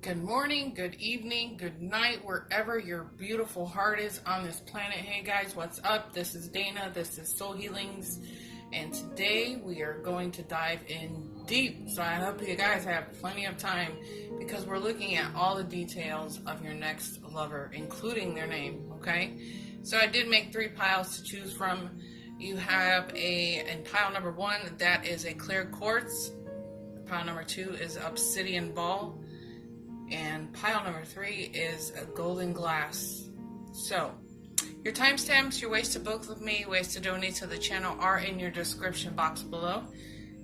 Good morning, good evening, good night, wherever your beautiful heart is on this planet. Hey guys, what's up? This is Dana, this is Soul Healings, and today we are going to dive in deep. So I hope you guys have plenty of time because we're looking at all the details of your next lover, including their name, okay? So I did make 3 piles to choose from. You have in pile number 1, that is a clear quartz. Pile number 2 is obsidian ball. And pile number 3 is a golden glass. So, your timestamps, your ways to book with me, ways to donate to the channel are in your description box below.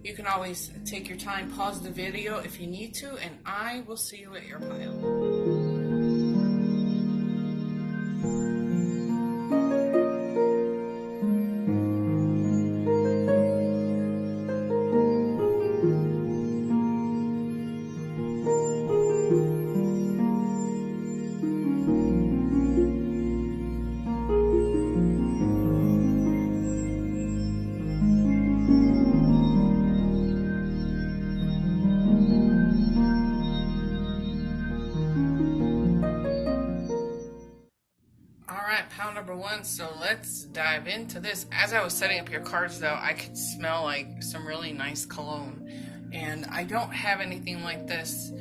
You can always take your time, pause the video if you need to, and I will see you at your pile. Pile number 1, so let's dive into this. As I was setting up your cards though, I could smell like some really nice cologne, and I don't have anything like this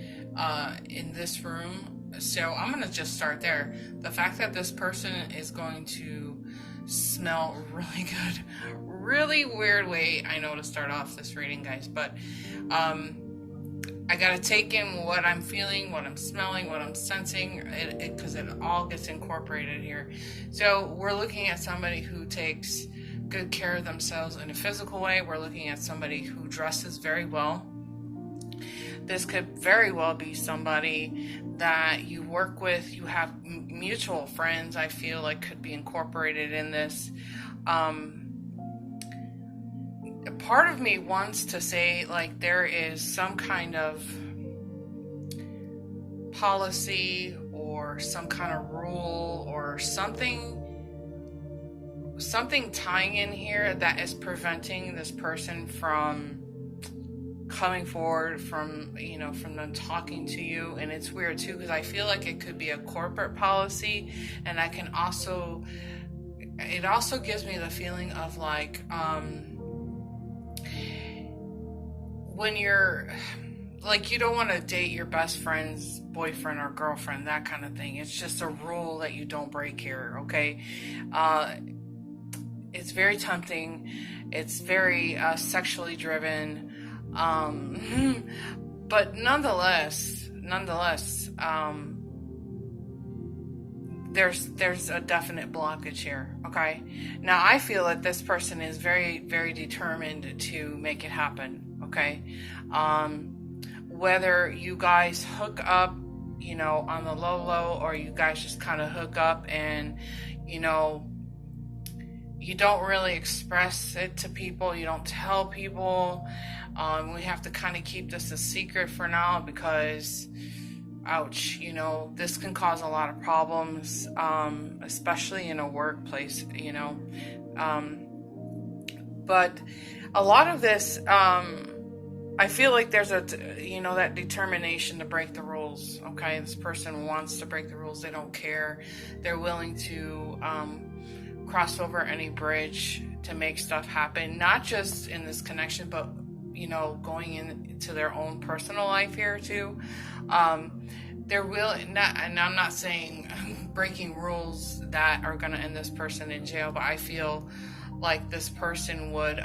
in this room, so I'm gonna just start there. The fact that this person is going to smell really good, really weird way I know to start off this reading, guys, but I gotta take in what I'm feeling, what I'm smelling, what I'm sensing, because it all gets incorporated here. So we're looking at somebody who takes good care of themselves in a physical way. We're looking at somebody who dresses very well. This could very well be somebody that you work with, you have mutual friends, I feel like could be incorporated in this. Part of me wants to say like there is some kind of policy or some kind of rule or something tying in here that is preventing this person from coming forward, from them talking to you. And it's weird too, because I feel like it could be a corporate policy, and it also gives me the feeling of like when you're like, you don't want to date your best friend's boyfriend or girlfriend, that kind of thing. It's just a rule that you don't break here, okay? It's very tempting. It's very sexually driven. But nonetheless, there's a definite blockage here, okay? Now, I feel that this person is very, very determined to make it happen. Okay, whether you guys hook up, on the low, or you guys just kind of hook up and, you don't really express it to people, you don't tell people. We have to kind of keep this a secret for now because, ouch, this can cause a lot of problems, especially in a workplace, but a lot of this, I feel like there's that determination to break the rules, okay? This person wants to break the rules. They don't care. They're willing to cross over any bridge to make stuff happen, not just in this connection, but, going into their own personal life here too. They're willing, and I'm not saying breaking rules that are going to end this person in jail, but I feel like this person would,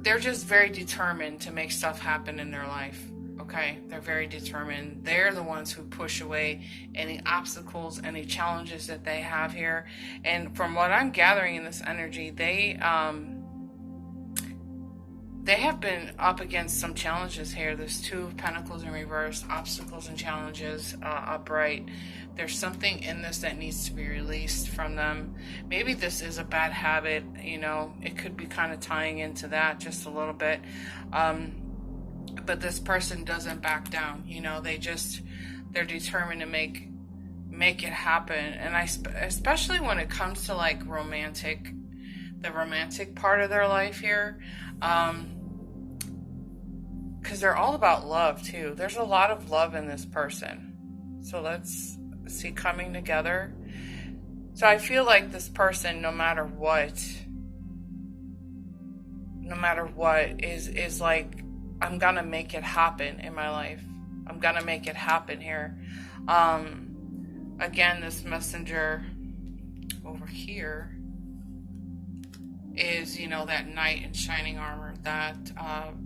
they're just very determined to make stuff happen in their life, okay? They're very determined. They're the ones who push away any obstacles, any challenges that they have here. And from what I'm gathering in this energy, they have been up against some challenges here. There's 2 of Pentacles in reverse, obstacles and challenges upright. There's something in this that needs to be released from them. Maybe this is a bad habit, it could be kind of tying into that just a little bit. But this person doesn't back down, they're determined to make it happen. And especially when it comes to like the romantic part of their life here, because they're all about love too. There's a lot of love in this person. So let's see, coming together. So I feel like this person, no matter what, is like, I'm gonna make it happen in my life. I'm gonna make it happen here. Again, this messenger over here is, you know, that knight in shining armor, that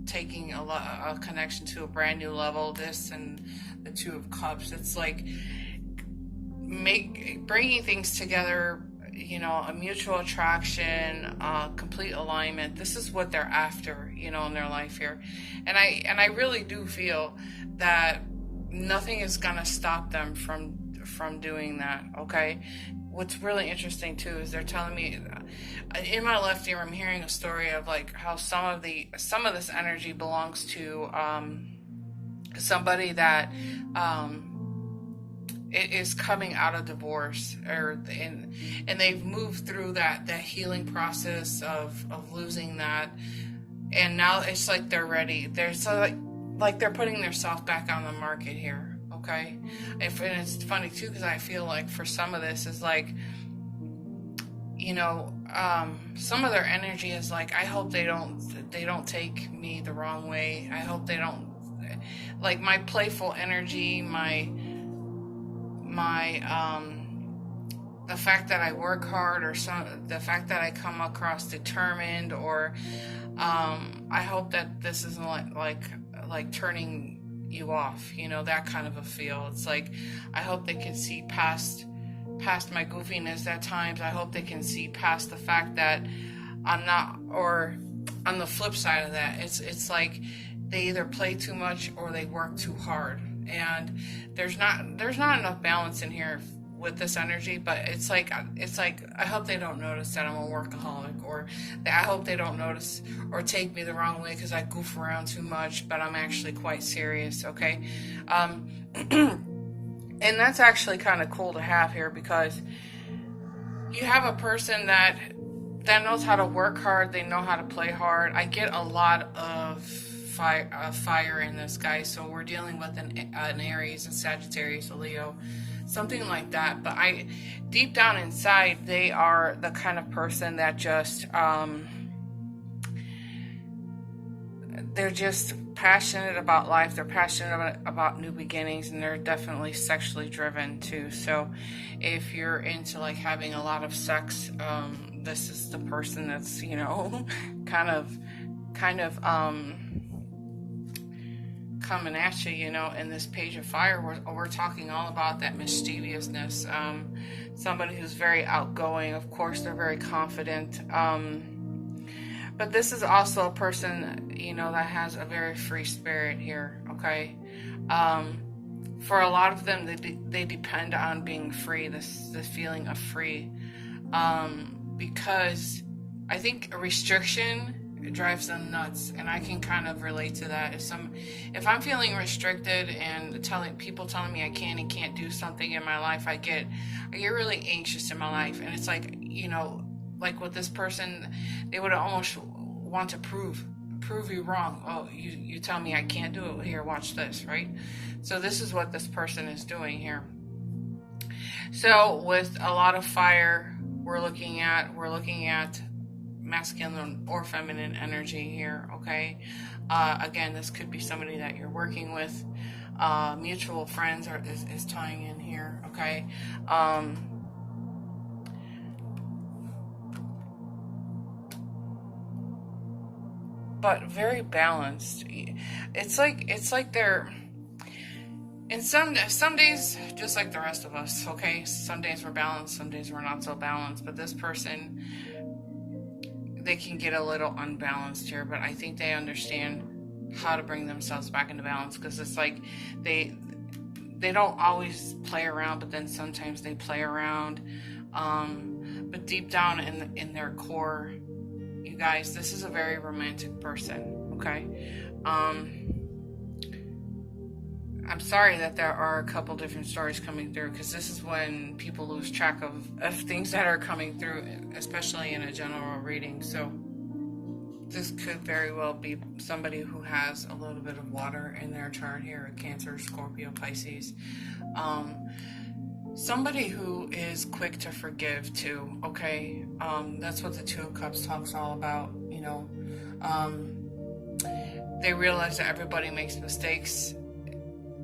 taking a connection to a brand new level. This and the Two of Cups, it's like bringing things together, you know, a mutual attraction, complete alignment. This is what they're after, you know, in their life here. And I really do feel that nothing is gonna stop them from doing that. Okay. What's really interesting too is they're telling me in my left ear, I'm hearing a story of like how some of this energy belongs to somebody that it is coming out of divorce, and they've moved through that healing process of losing that, and now it's like they're ready. They're so like they're putting themselves back on the market here. Okay, and it's funny too, because I feel like for some of this is like, you know, some of their energy is like, I hope they don't take me the wrong way. I hope they don't, like, my playful energy, the fact that I work hard, or the fact that I come across determined, or I hope that this isn't like turning you off, you know, that kind of a feel. It's like, I hope they can see past my goofiness at times. I hope they can see past the fact that I'm not, or on the flip side of that, it's like they either play too much or they work too hard, and there's not enough balance in here with this energy. But it's like I hope they don't notice that I'm a workaholic, or that I hope they don't notice or take me the wrong way because I goof around too much, but I'm actually quite serious. Okay. And that's actually kind of cool to have here, because you have a person that knows how to work hard. They know how to play hard. I get a lot of fire in this guy. So we're dealing with an Aries, a Sagittarius, a Leo, something like that. But deep down inside, they are the kind of person that just, they're just passionate about life. They're passionate about new beginnings, and they're definitely sexually driven too. So if you're into like having a lot of sex, this is the person that's, you know, kind of coming at you, you know. In this Page of Fire, we're talking all about that mischievousness. Somebody who's very outgoing. Of course, they're very confident. But this is also a person, you know, that has a very free spirit here, okay? For a lot of them, they depend on being free, this feeling of free. Because I think a restriction drives them nuts, and I can kind of relate to that. If I'm feeling restricted and people telling me I can and can't do something in my life, I get really anxious in my life. And it's like, you know, like with this person, they would almost want to prove you wrong. Oh, you tell me I can't do it. Here, watch this, right? So this is what this person is doing here. So with a lot of fire, we're looking at masculine or feminine energy here, okay? Again, this could be somebody that you're working with. Mutual friends is tying in here, okay? But very balanced. It's like they're, and some days, just like the rest of us, okay? Some days we're balanced, some days we're not so balanced. But this person, they can get a little unbalanced here, but I think they understand how to bring themselves back into balance, because it's like they don't always play around, but then sometimes they play around. But deep down in their core, you guys, this is a very romantic person, okay? I'm sorry that there are a couple different stories coming through, because this is when people lose track of things that are coming through, especially in a general reading. So This could very well be somebody who has a little bit of water in their chart here, Cancer, Scorpio, Pisces. Somebody who is quick to forgive too, okay? That's what the Two of Cups talks all about, you know. They realize that everybody makes mistakes,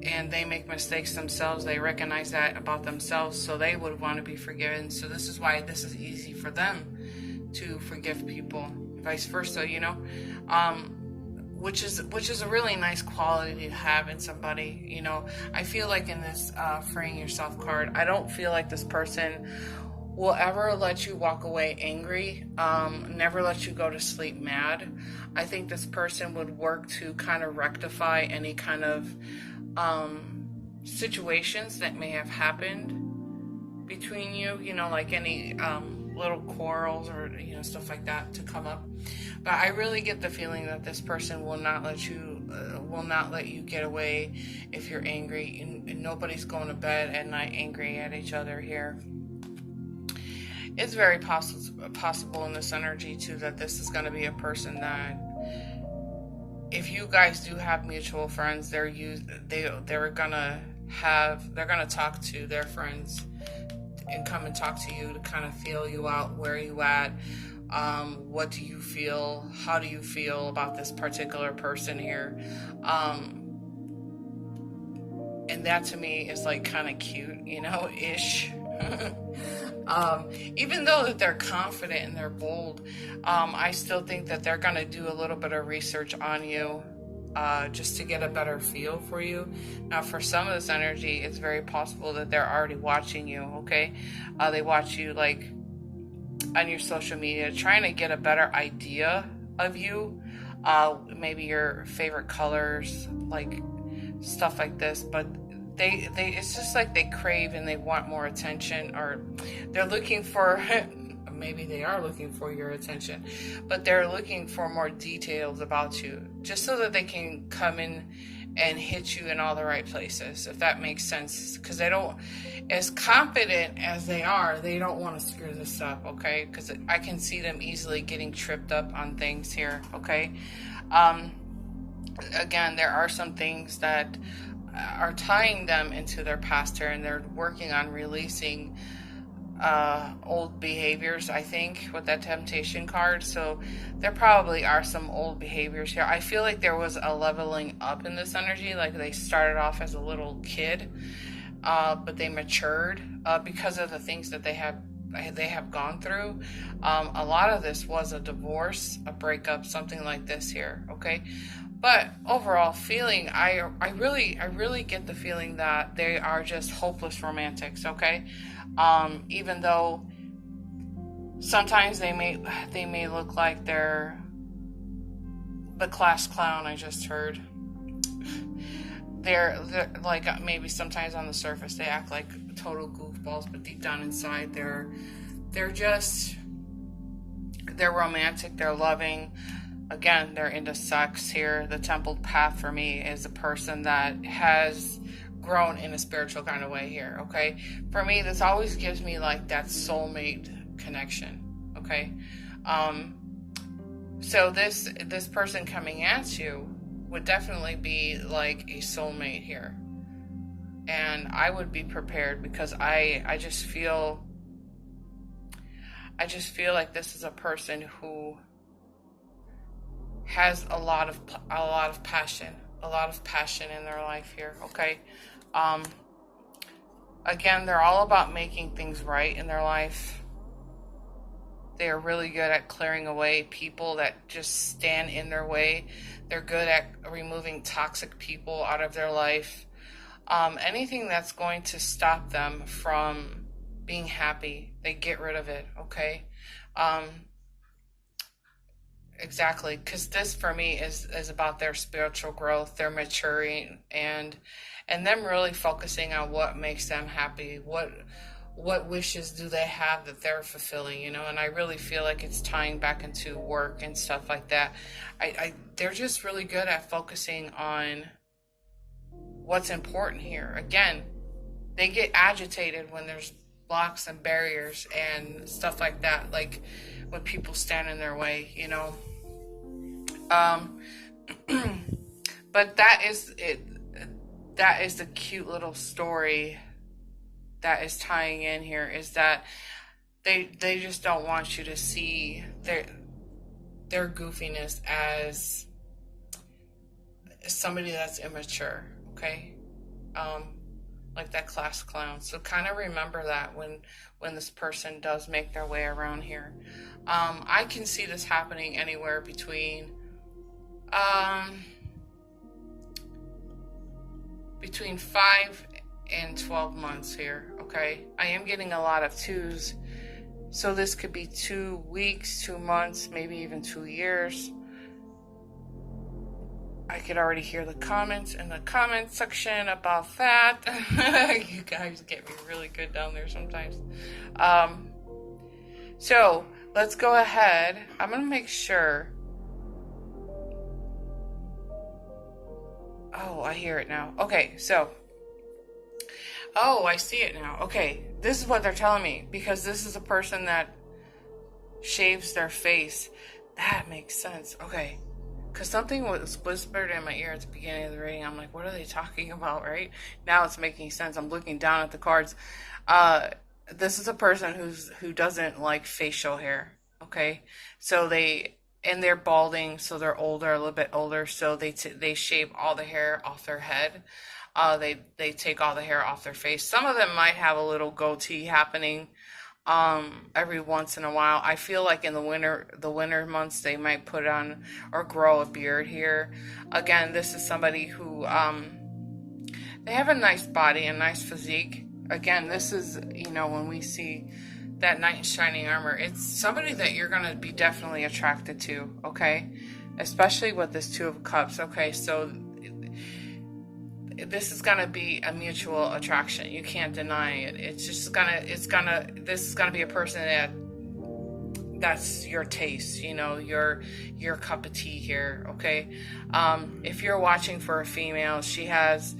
and they make mistakes themselves. They recognize that about themselves, so they would want to be forgiven. So this is why this is easy for them to forgive people, vice versa, you know. Which is a really nice quality to have in somebody, you know. I feel like in this freeing yourself card, I don't feel like this person will ever let you walk away angry, never let you go to sleep mad. I think this person would work to kind of rectify any kind of situations that may have happened between you, you know, like any little quarrels or, you know, stuff like that to come up. But I really get the feeling that this person will not let you get away if you're angry, and nobody's going to bed at night angry at each other here. It's very possible in this energy too that this is going to be a person that, if you guys do have mutual friends, they're gonna talk to their friends and come and talk to you to kind of feel you out. Where are you at? What do you feel? How do you feel about this particular person here? And that to me is like kind of cute, you know, ish. Even though that they're confident and they're bold, I still think that they're going to do a little bit of research on you, just to get a better feel for you. Now, for some of this energy, it's very possible that they're already watching you, okay? They watch you, like, on your social media, trying to get a better idea of you, maybe your favorite colors, like, stuff like this, but it's just like they crave and they want more attention, or they're looking for, maybe they are looking for your attention, but they're looking for more details about you, just so that they can come in and hit you in all the right places, if that makes sense. Because they don't, as confident as they are, they don't want to screw this up, okay? Because I can see them easily getting tripped up on things here, okay? Again, there are some things that are tying them into their past here, and they're working on releasing old behaviors, I think, with that Temptation card. So there probably are some old behaviors here. I feel like there was a leveling up in this energy, like they started off as a little kid, but they matured because of the things that they have gone through. A lot of this was a divorce, a breakup, something like this here, okay? But overall feeling, I really get the feeling that they are just hopeless romantics, okay? Even though sometimes they may look like they're the class clown. I just heard they're like, maybe sometimes on the surface they act like total goofballs, but deep down inside they're romantic, they're loving. Again, they're into sex here. The templed path for me is a person that has grown in a spiritual kind of way here, okay? For me, this always gives me like that soulmate connection, okay? So this person coming at you would definitely be like a soulmate here. And I would be prepared, because I just feel like this is a person who has a lot of passion in their life here, okay? Again, they're all about making things right in their life. They are really good at clearing away people that just stand in their way. They're good at removing toxic people out of their life. Anything that's going to stop them from being happy, they get rid of it, okay? Exactly, because this for me is about their spiritual growth, their maturing, and them really focusing on what makes them happy, what wishes do they have that they're fulfilling, you know. And I really feel like it's tying back into work and stuff like that. They're just really good at focusing on what's important here. Again, they get agitated when there's blocks and barriers and stuff like that, like when people stand in their way, you know. Um, but that is it. That is the cute little story that is tying in here, is that they just don't want you to see their goofiness as somebody that's immature, okay? Like that class clown. So kind of remember that when this person does make their way around here. I can see this happening anywhere between 5 and 12 months here, okay? I am getting a lot of 2s, so this could be 2 weeks, 2 months, maybe even 2 years. I could already hear the comments in the comment section about that. You guys get me really good down there sometimes. So let's go ahead. I'm gonna make sure. Oh, I hear it now. Okay, so. Oh, I see it now. Okay, this is what they're telling me, because this is a person that shaves their face. That makes sense. Okay. Because something was whispered in my ear at the beginning of the reading. I'm like, what are they talking about, right? Now it's making sense. I'm looking down at the cards. This is a person who doesn't like facial hair, okay? So and they're balding, so they're older, a little bit older, so they shave all the hair off their head. They take all the hair off their face. Some of them might have a little goatee happening every once in a while. I feel like in the winter months they might put on or grow a beard here. Again, this is somebody who they have a nice body, a nice physique. Again, this is, when we see that knight in shining armor, it's somebody that you're going to be definitely attracted to, okay? Especially with this 2 of Cups, okay? So this is going to be a mutual attraction. You can't deny it. This is going to be a person that's your taste, your cup of tea here, okay? If you're watching for a female, she has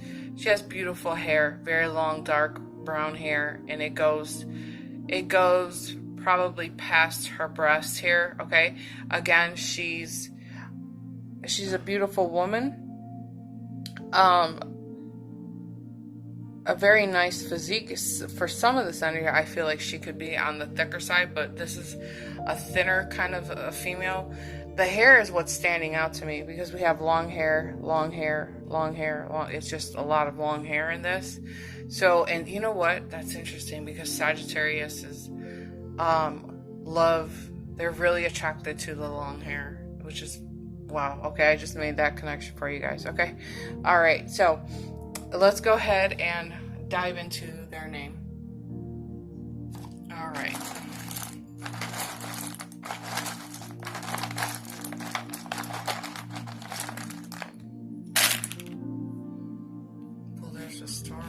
beautiful hair, very long, dark brown hair, and it goes probably past her breast here, okay? Again, she's a beautiful woman. A very nice physique. For some of this energy, I feel like she could be on the thicker side, but this is a thinner kind of a female. The hair is what's standing out to me, because we have long hair, it's just a lot of long hair in this. So, and you know what? That's interesting, because Sagittarius is love. They're really attracted to the long hair, which is wow. Okay, I just made that connection for you guys. Okay, all right. So let's go ahead and dive into their name. All right. Well, there's a star.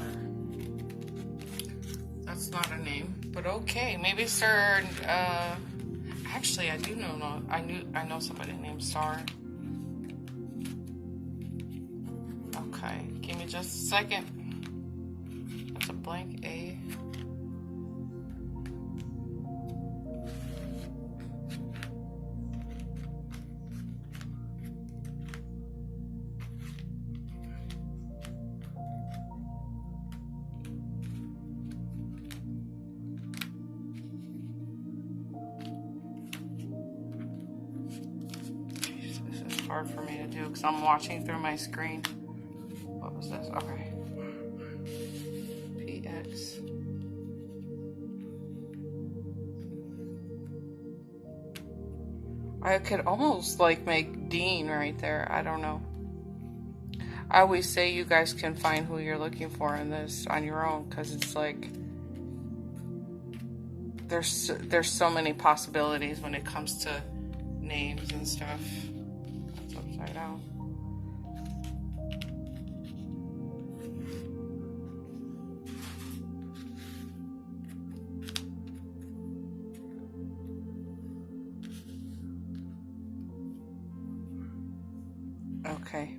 That's not a name, but okay. Maybe Sir. Actually, I do know. I know somebody named Star. Okay, give me just a second. That's a blank A. Jeez, this is hard for me to do because I'm watching through my screen. What was this? Okay. PX. I could almost like make Dean right there. I don't know. I always say you guys can find who you're looking for in this on your own, because it's like there's so many possibilities when it comes to names and stuff. That's upside down. Okay.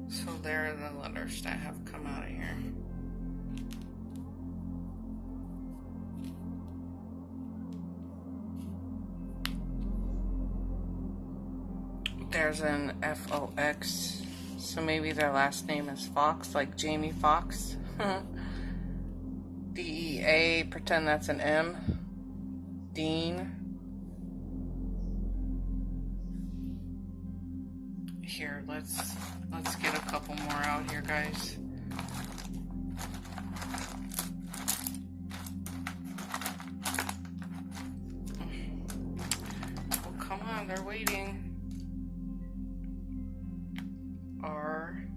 So there are the letters that have come out of here. there's an F-O-X, so maybe their last name is Fox, like Jamie Foxx. D-E-A, pretend that's an M. Dean. Here, let's get a couple more out here, guys. Oh, come on, they're waiting. R-A-T.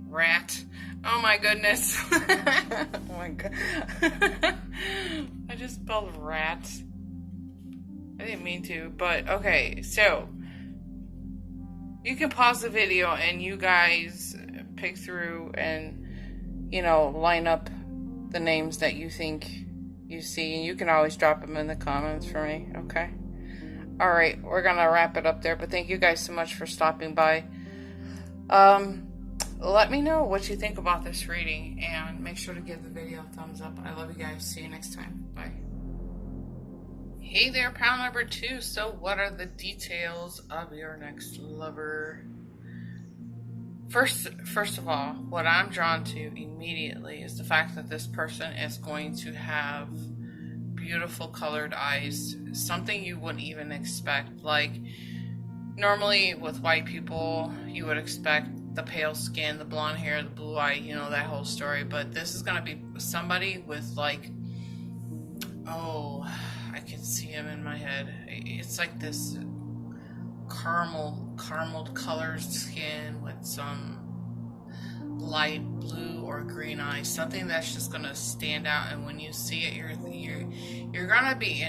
Rat. Oh my goodness. Oh my god. I just spelled rat. I didn't mean to, but okay, so you can pause the video and you guys pick through and, you know, line up the names that you think you see, and you can always drop them in the comments for me, okay? Alright, we're gonna wrap it up there, but thank you guys so much for stopping by. Let me know what you think about this reading, and make sure to give the video a thumbs up. I love you guys. See you next time. Bye. Hey there, pal number 2. So what are the details of your next lover? First of all, what I'm drawn to immediately is the fact that this person is going to have beautiful colored eyes. Something you wouldn't even expect. Like, normally with white people, you would expect the pale skin, the blonde hair, the blue eye, you know, that whole story. But this is going to be somebody with like, oh, I can see him in my head. It's like this caramel colored skin with some light blue or green eyes. Something that's just going to stand out, and when you see it, you're going to be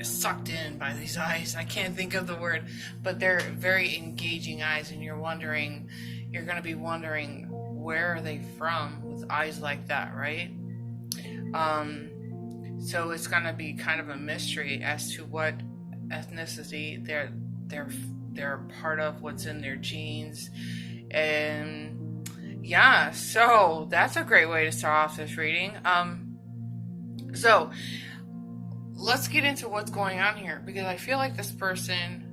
sucked in by these eyes. I can't think of the word, but they're very engaging eyes, and you're going to be wondering, where are they from with eyes like that, right? So it's going to be kind of a mystery as to what ethnicity they're part of, what's in their genes. And yeah, so that's a great way to start off this reading. So let's get into what's going on here, because I feel like this person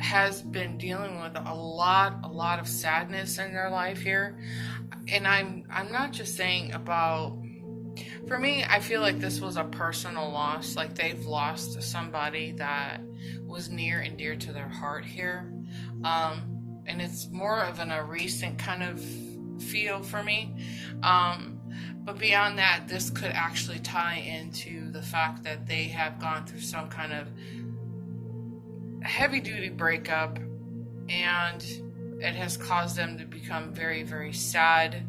has been dealing with a lot of sadness in their life here. And I'm not just saying about, for me, I feel like this was a personal loss. Like, they've lost somebody that was near and dear to their heart here. And it's more of a recent kind of feel for me. But beyond that, this could actually tie into the fact that they have gone through some kind of heavy-duty breakup, and it has caused them to become very, very sad.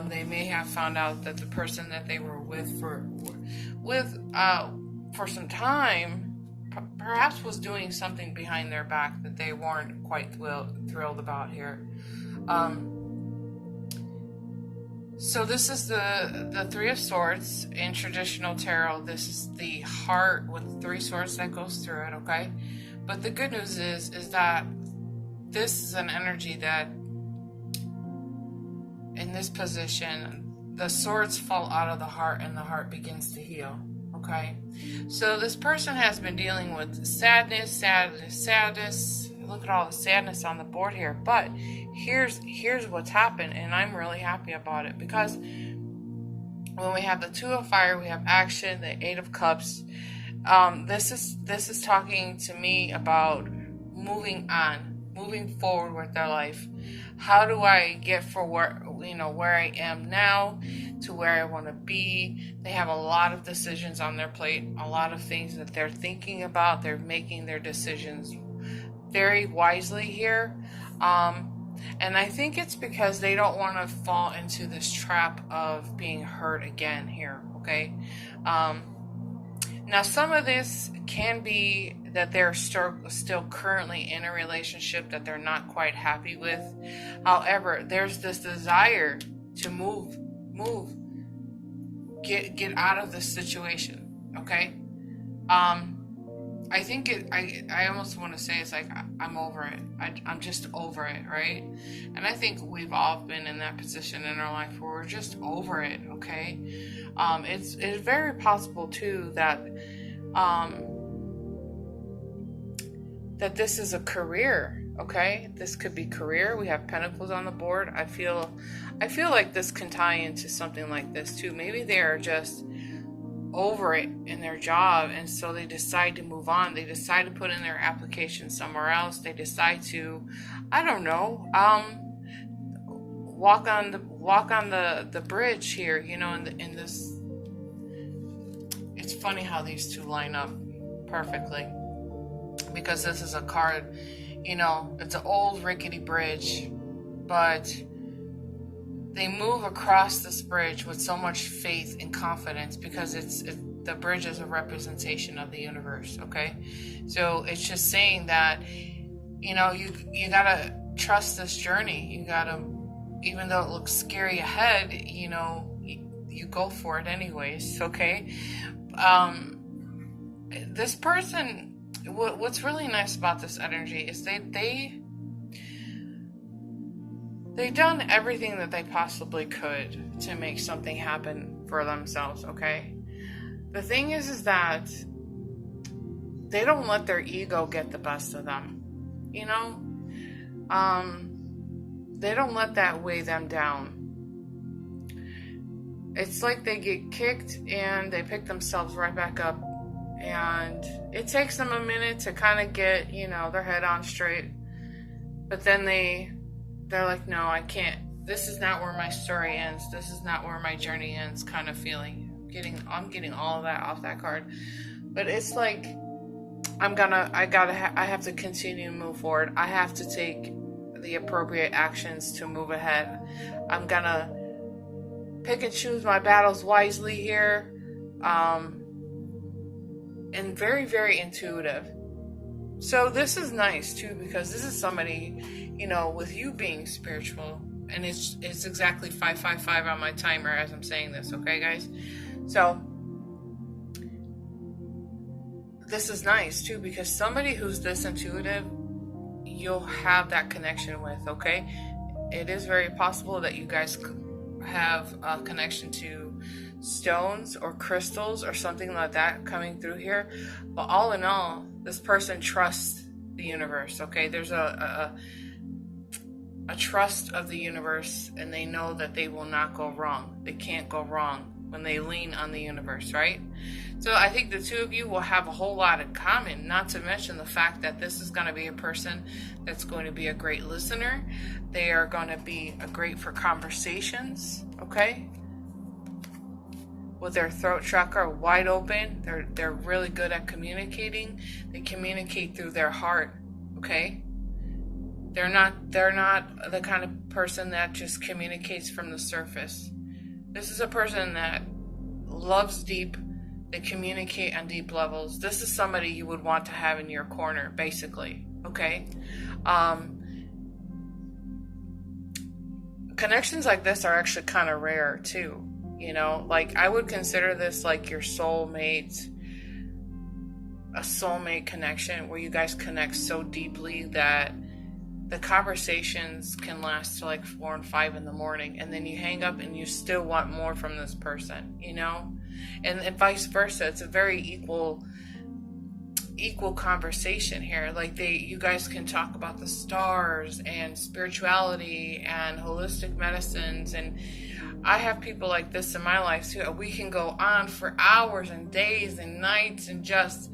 They may have found out that the person that they were with for some time perhaps was doing something behind their back that they weren't quite thrilled about here. So this is the Three of Swords. In traditional tarot, this is the heart with 3 swords that goes through it, okay? But the good news is that this is an energy that, in this position, the swords fall out of the heart and the heart begins to heal, okay? So this person has been dealing with sadness. Look at all the sadness on the board here. But here's what's happened, and I'm really happy about it, because when we have the 2 of Fire, we have action, the 8 of Cups. This is talking to me about moving on, moving forward with their life. How do I get from where I am now to where I want to be? They have a lot of decisions on their plate, a lot of things that they're thinking about. They're making their decisions very wisely here. And I think it's because they don't want to fall into this trap of being hurt again here, okay? Now, some of this can be that they're still currently in a relationship that they're not quite happy with. However, there's this desire to move, get out of this situation, okay? I think I almost want to say it's like I'm over it. I'm just over it, right? And I think we've all been in that position in our life where we're just over it, okay? It's very possible too that that this is a career, okay? This could be career. We have pentacles on the board. I feel like this can tie into something like this too. Maybe they are just over it in their job, and so they decide to move on. They decide to put in their application somewhere else. They decide to, I don't know, walk on the bridge here, you know, in this. It's funny how these two line up perfectly, because this is a card, you know, it's an old rickety bridge, but they move across this bridge with so much faith and confidence, because the bridge is a representation of the universe, okay? So it's just saying that, you know, you gotta trust this journey. You gotta, even though it looks scary ahead, you know, you go for it anyways, okay? This person, what's really nice about this energy is they've done everything that they possibly could to make something happen for themselves, okay? The thing is that they don't let their ego get the best of them, you know? They don't let that weigh them down. It's like they get kicked and they pick themselves right back up, and it takes them a minute to kind of get, you know, their head on straight, but then they're like, no, I can't. This is not where my story ends. This is not where my journey ends, kind of feeling. I'm getting all of that off that card. But it's like, I have to continue to move forward. I have to take the appropriate actions to move ahead. I'm gonna pick and choose my battles wisely here. And very, very intuitive. So this is nice too, because this is somebody, you know, with you being spiritual, and it's exactly 555 on my timer as I'm saying this, okay guys? So this is nice too, because somebody who's this intuitive, you'll have that connection with, okay? It is very possible that you guys have a connection to stones or crystals or something like that coming through here. But all in all, this person trusts the universe, okay? There's a trust of the universe, and they know that they will not go wrong. They can't go wrong when they lean on the universe, right? So I think the two of you will have a whole lot in common, not to mention the fact that this is going to be a person that's going to be a great listener. They are going to be great for conversations, okay? With their throat chakra wide open, they're really good at communicating. They communicate through their heart, okay? They're not the kind of person that just communicates from the surface. This is a person that loves deep. They communicate on deep levels. This is somebody you would want to have in your corner, basically, okay? Connections like this are actually kind of rare too. You know, like I would consider this like your soulmate, a soulmate connection where you guys connect so deeply that the conversations can last till like 4 and 5 in the morning, and then you hang up and you still want more from this person, you know? And vice versa. It's a very equal conversation here. Like you guys can talk about the stars and spirituality and holistic medicines, and I have people like this in my life too. We can go on for hours and days and nights, and just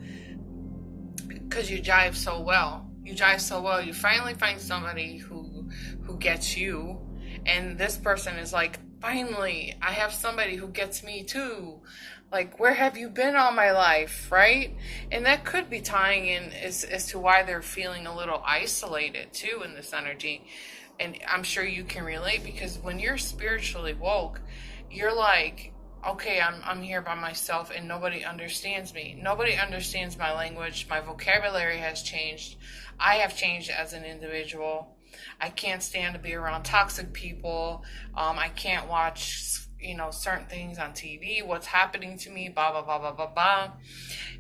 because you jive so well. You jive so well. You finally find somebody who gets you, and this person is like, finally, I have somebody who gets me too. Like, where have you been all my life, right? And that could be tying in as to why they're feeling a little isolated too in this energy. And I'm sure you can relate, because when you're spiritually woke, you're like, okay, I'm here by myself and nobody understands me. Nobody understands my language. My vocabulary has changed. I have changed as an individual. I can't stand to be around toxic people. I can't watch certain things on TV, what's happening to me, blah, blah, blah, blah, blah, blah.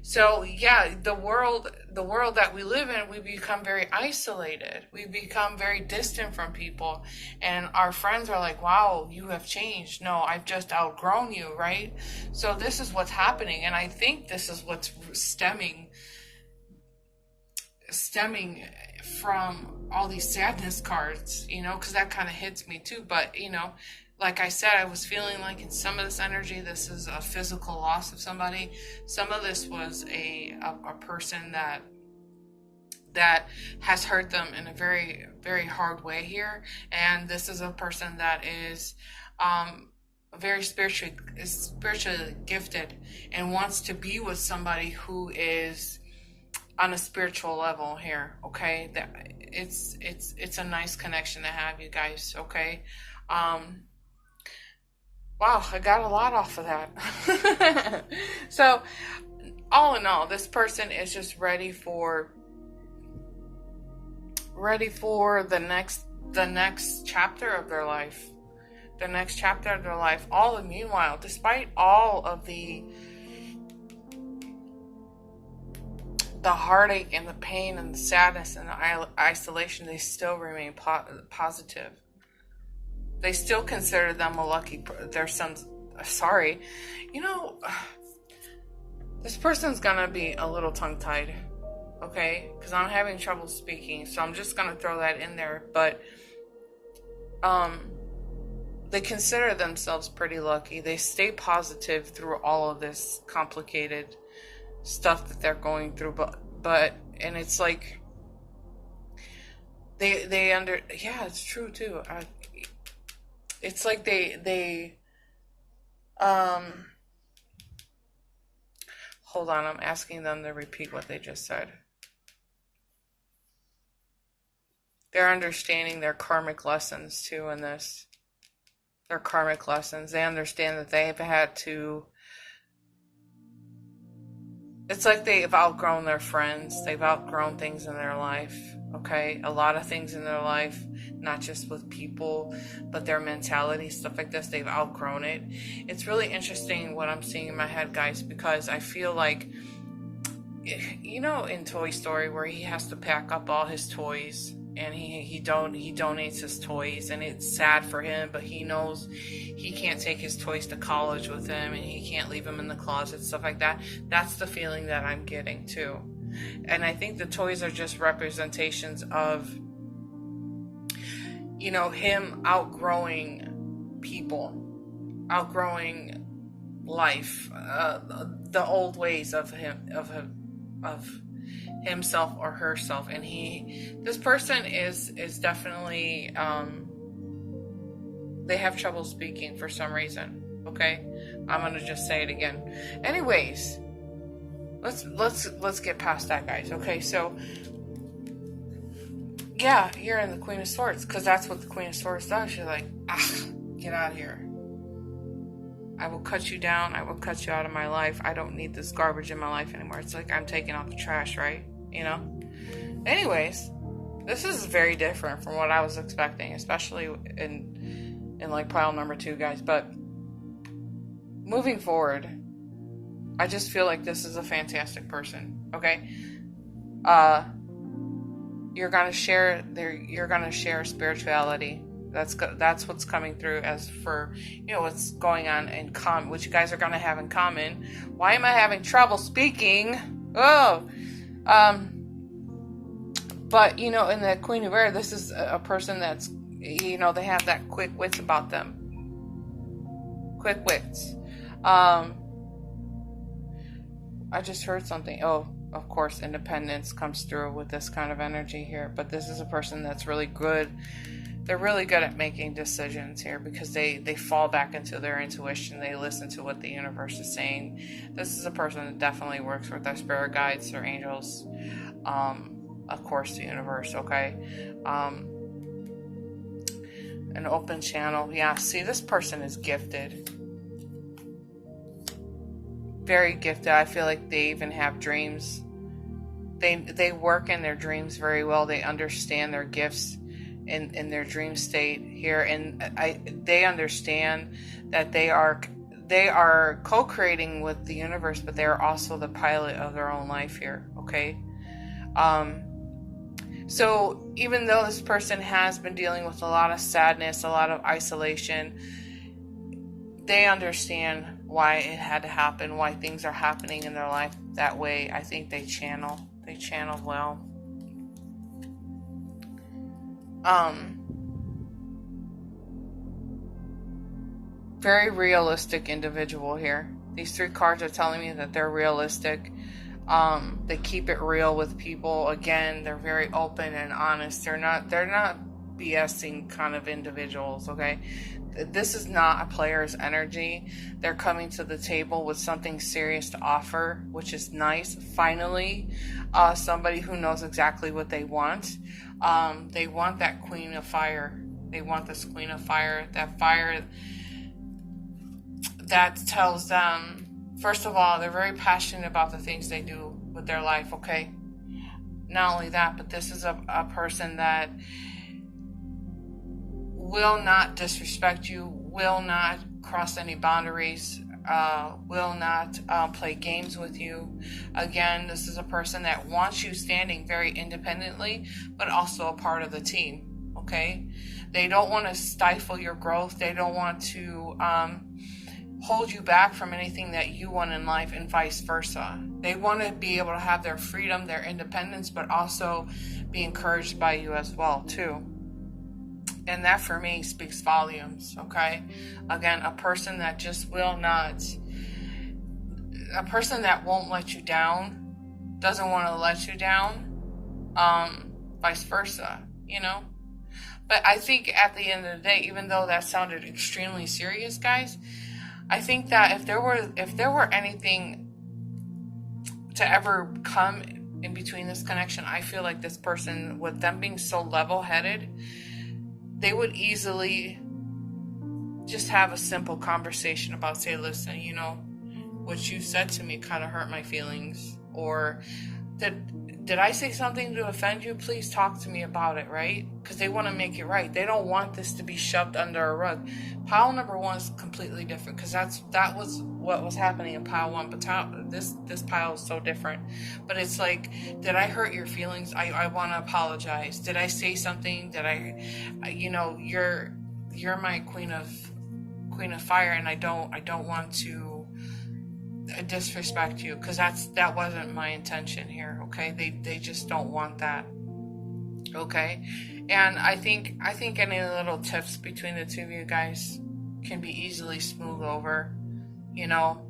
So yeah, the world that we live in, we become very isolated. We become very distant from people. And our friends are like, wow, you have changed. No, I've just outgrown you, right? So this is what's happening. And I think this is what's stemming from all these sadness cards, because that kind of hits me too. But, like I said, I was feeling like in some of this energy, this is a physical loss of somebody. Some of this was a person that has hurt them in a very, very hard way here. And this is a person that is very spiritually gifted and wants to be with somebody who is on a spiritual level here, okay? That it's a nice connection to have, you guys, okay? Wow, I got a lot off of that. So, all in all, this person is just ready for the next chapter of their life. The next chapter of their life. Meanwhile, despite all of the heartache and the pain and the sadness and the isolation, they still remain positive. They still consider them a lucky. There's some. Sorry, this person's gonna be a little tongue-tied, okay? Because I'm having trouble speaking, so I'm just gonna throw that in there. But they consider themselves pretty lucky. They stay positive through all of this complicated stuff that they're going through. But and it's like yeah, it's true too. It's like they hold on, I'm asking them to repeat what they just said. They're understanding their karmic lessons too in this. Their karmic lessons. They understand that they've had to. It's like they've outgrown their friends. They've outgrown things in their life. Okay, a lot of things in their life, not just with people, but their mentality, stuff like this, they've outgrown it. It's really interesting what I'm seeing in my head, guys, because I feel like, in Toy Story where he has to pack up all his toys and he donates his toys, and it's sad for him, but he knows he can't take his toys to college with him and he can't leave them in the closet, stuff like that. That's the feeling that I'm getting too. And I think the toys are just representations of, him outgrowing people, outgrowing life, the old ways of himself or herself. And this person is definitely, they have trouble speaking for some reason. Okay, I'm gonna just say it again. Anyways. Let's get past that, guys. Okay, so yeah, you're in the Queen of Swords, because that's what the Queen of Swords does. She's like, get out of here. I will cut you down. I will cut you out of my life. I don't need this garbage in my life anymore. It's like I'm taking out the trash, right? Anyways, this is very different from what I was expecting, especially in like pile number 2, guys. But moving forward, I just feel like this is a fantastic person. Okay, you're gonna share spirituality. That's what's coming through as for what's going on in common, what you guys are gonna have in common. Why am I having trouble speaking? But in the Queen of Air, this is a person that's they have that quick wits about them. Quick wits. I just heard something. Oh, of course, independence comes through with this kind of energy here. But this is a person that's really good. They're really good at making decisions here because they fall back into their intuition. They listen to what the universe is saying. This is a person that definitely works with their spirit guides, their angels, of course, the universe, okay? An open channel. Yeah, see, this person is gifted. Very gifted. I feel like they even have dreams. They work in their dreams very well. They understand their gifts in their dream state here, and they understand that they are co-creating with the universe, but they are also the pilot of their own life here. Okay. So even though this person has been dealing with a lot of sadness, a lot of isolation, they understand why it had to happen, why things are happening in their life that way. I think they channel well. Very realistic individual here. These 3 cards are telling me that they're realistic. They keep it real with people. Again, they're very open and honest. They're not BSing kind of individuals, okay? This is not a player's energy. They're coming to the table with something serious to offer, which is nice. Finally, somebody who knows exactly what they want. They want that Queen of Fire. They want this Queen of Fire. That fire that tells them, first of all, they're very passionate about the things they do with their life, okay? Not only that, but this is a person that will not disrespect you, will not cross any boundaries, will not play games with you. Again, this is a person that wants you standing very independently, but also a part of the team, okay? They don't want to stifle your growth. They don't want to hold you back from anything that you want in life, and vice versa. They want to be able to have their freedom, their independence, but also be encouraged by you as well, too. And that for me speaks volumes, okay? Again, a person that just will not, a person that won't let you down, doesn't want to let you down, vice versa, you know? But I think at the end of the day, even though that sounded extremely serious, guys, I think that if there were anything to ever come in between this connection, I feel like this person, with them being so level-headed, they would easily just have a simple conversation about, say, listen, you know, what you said to me kind of hurt my feelings, or did I say something to offend you? Please talk to me about it, right? Because they want to make it right. They don't want this to be shoved under a rug. Pile number 1 is completely different, because that was what was happening in pile 1. But this pile is so different. But it's like, did I hurt your feelings? I want to apologize. Did I say something? Did I, you know, you're my Queen of Fire, and I don't want to disrespect you, because that wasn't my intention here, okay? They just don't want that, okay? And I think any little tips between the two of you guys can be easily smoothed over, you know?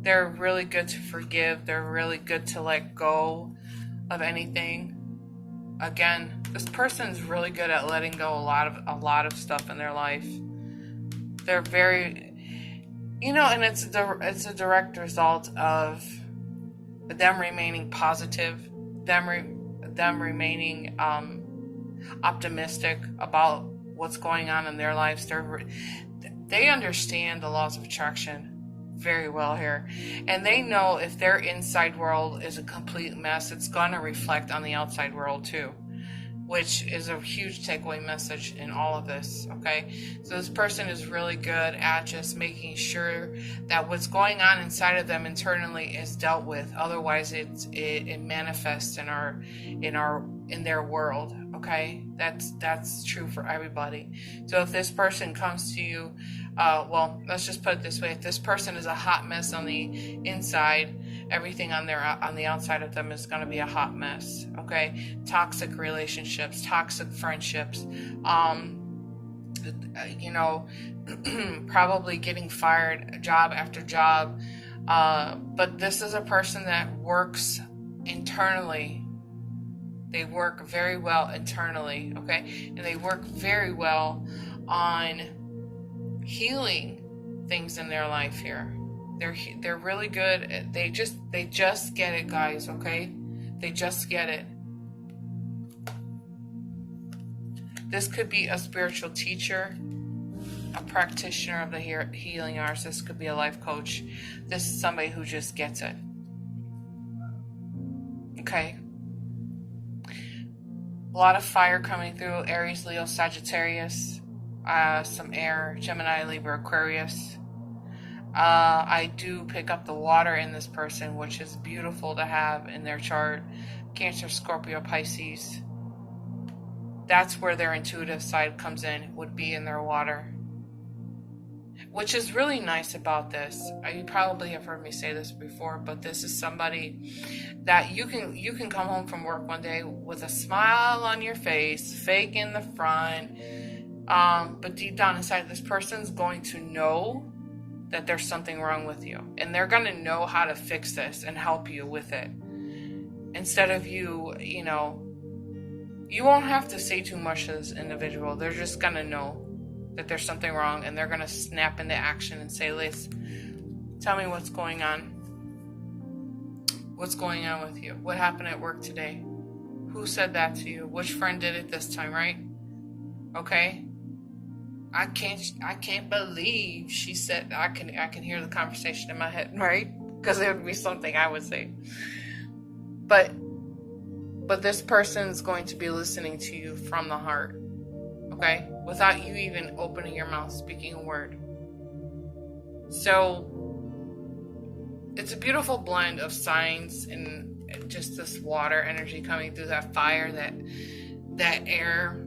They're really good to forgive. They're really good to let go of anything. Again, this person's really good at letting go a lot of stuff in their life. They're very, you know, and it's a direct result of them remaining positive, them remaining optimistic about what's going on in their lives. They understand the laws of attraction very well here, and they know if their inside world is a complete mess, it's going to reflect on the outside world too, which is a huge takeaway message in all of this, okay? So this person is really good at just making sure that what's going on inside of them internally is dealt with. Otherwise, it manifests in their world, okay? That's true for everybody. So if this person comes to you, well, let's just put it this way: if this person is a hot mess on the inside, everything on the outside of them is going to be a hot mess, okay? Toxic relationships, toxic friendships, you know, probably getting fired job after job. But this is a person that works internally. They work very well internally, okay? And they work very well on healing things in their life here. They're really good. They just get it, guys, okay? They just get it. This could be a spiritual teacher, a practitioner of the healing arts. This could be a life coach. This is somebody who just gets it. Okay? A lot of fire coming through. Aries, Leo, Sagittarius. Some air. Gemini, Libra, Aquarius. I do pick up the water in this person, which is beautiful to have in their chart. Cancer, Scorpio, Pisces. That's where their intuitive side comes in, would be in their water. Which is really nice about this. You probably have heard me say this before, but this is somebody that you can come home from work one day with a smile on your face, fake in the front, but deep down inside, this person's going to know that there's something wrong with you, and they're going to know how to fix this and help you with it. Instead of you won't have to say too much to this individual. They're just going to know that there's something wrong, and they're going to snap into action and say, Liz, tell me what's going on. What's going on with you? What happened at work today? Who said that to you? Which friend did it this time, right? Okay. I can't believe she said. I can hear the conversation in my head, right? Because it would be something I would say. But this person's going to be listening to you from the heart, okay? Without you even opening your mouth, speaking a word. So it's a beautiful blend of signs and just this water energy coming through, that fire, that air.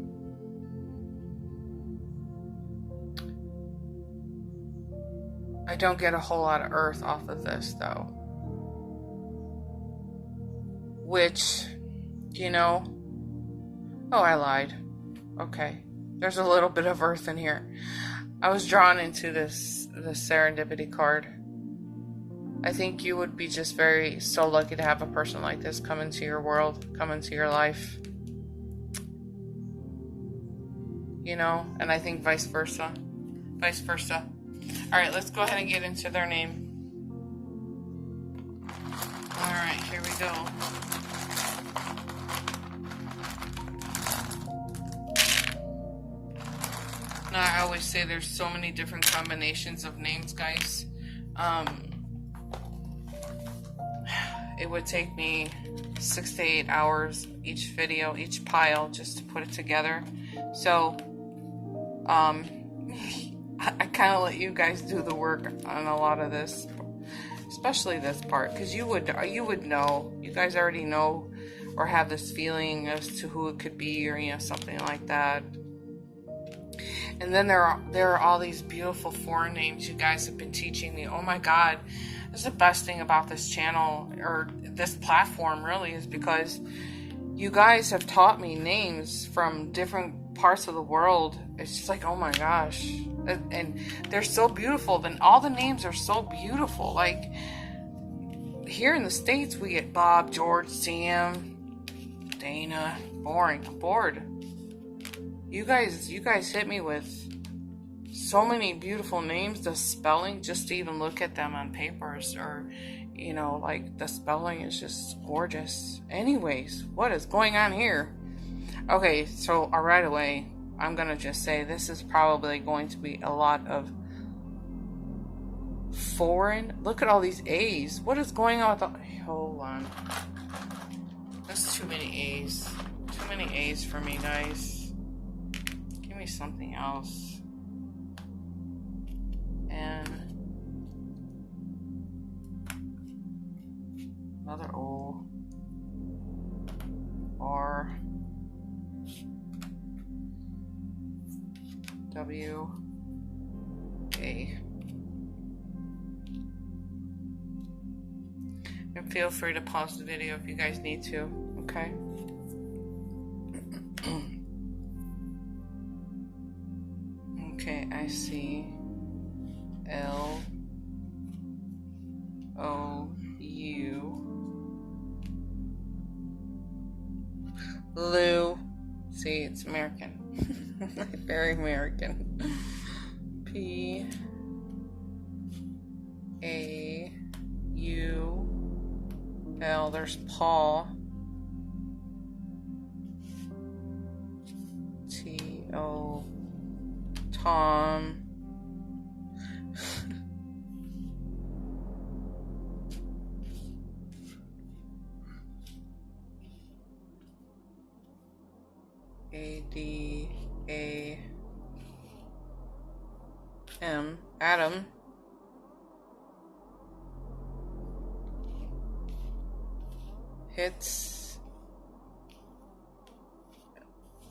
I don't get a whole lot of earth off of this, though. Which, oh, I lied. Okay. There's a little bit of earth in here. I was drawn into this serendipity card. I think you would be just so lucky to have a person like this come into your world, come into your life. And I think vice versa. Vice versa. All right, let's go ahead and get into their name. All right, here we go. Now, I always say there's so many different combinations of names, guys. It would take me 6 to 8 hours each video, each pile, just to put it together. So, I kind of let you guys do the work on a lot of this, especially this part, because you would know. You guys already know or have this feeling as to who it could be, or something like that. And then there are all these beautiful foreign names you guys have been teaching me. Oh my God, this is the best thing about this channel, or this platform really, is because you guys have taught me names from different parts of the world. It's just like, oh my gosh. And they're so beautiful. Then all the names are so beautiful. Like here in the States, we get Bob, George, Sam, Dana. Boring. I'm bored. You guys hit me with so many beautiful names. The spelling, just to even look at them on papers, or like the spelling is just gorgeous. Anyways, what is going on here? Okay, so right away, I'm going to just say this is probably going to be a lot of foreign. Look at all these A's. What is going on with hold on. That's too many A's. Too many A's for me, guys. Give me something else. And another O. R. W. A. And feel free to pause the video if you guys need to, okay? Okay, I see L O U. Lou. See, it's American. Very American. P A U L. There's Paul. T O. Tom. A-D-A-M. Adam. Hits.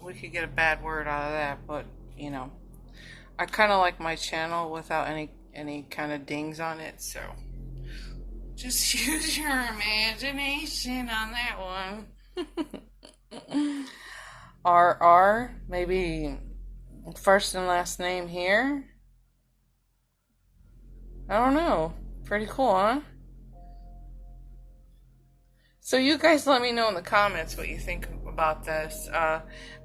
We could get a bad word out of that, but you know, I kind of like my channel without any kind of dings on it, so just use your imagination on that one. RR, maybe first and last name here. I don't know. Pretty cool, huh? So you guys let me know in the comments what you think about this.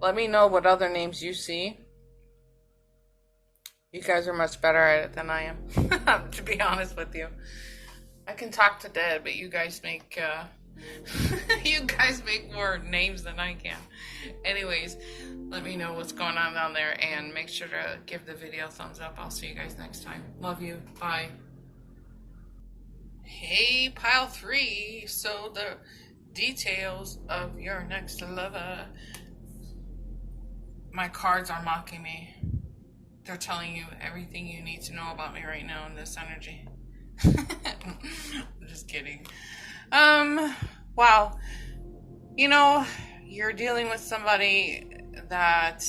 Let me know what other names you see. You guys are much better at it than I am, to be honest with you. I can talk to dead, but you guys make you guys make more names than I can. Anyways, let me know what's going on down there, and make sure to give the video a thumbs up. I'll see you guys next time. Love you. Bye. Hey, pile 3. So the details of your next lover. My cards are mocking me. They're telling you everything you need to know about me right now in this energy. I'm just kidding. Wow. You know, you're dealing with somebody that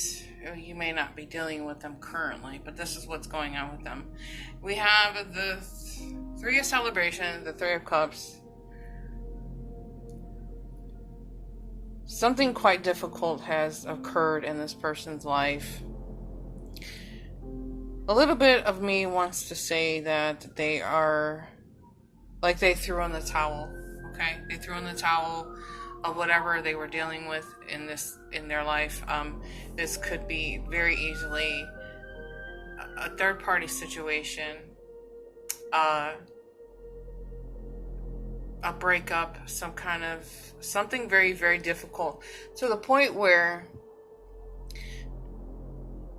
you may not be dealing with them currently, but this is what's going on with them. We have the Three of Celebration, the Three of Cups. Something quite difficult has occurred in this person's life. A little bit of me wants to say that they are, like, they threw in the towel, okay? They threw in the towel of whatever they were dealing with in their life. This could be very easily a third-party situation, a breakup, something very, very difficult, to the point where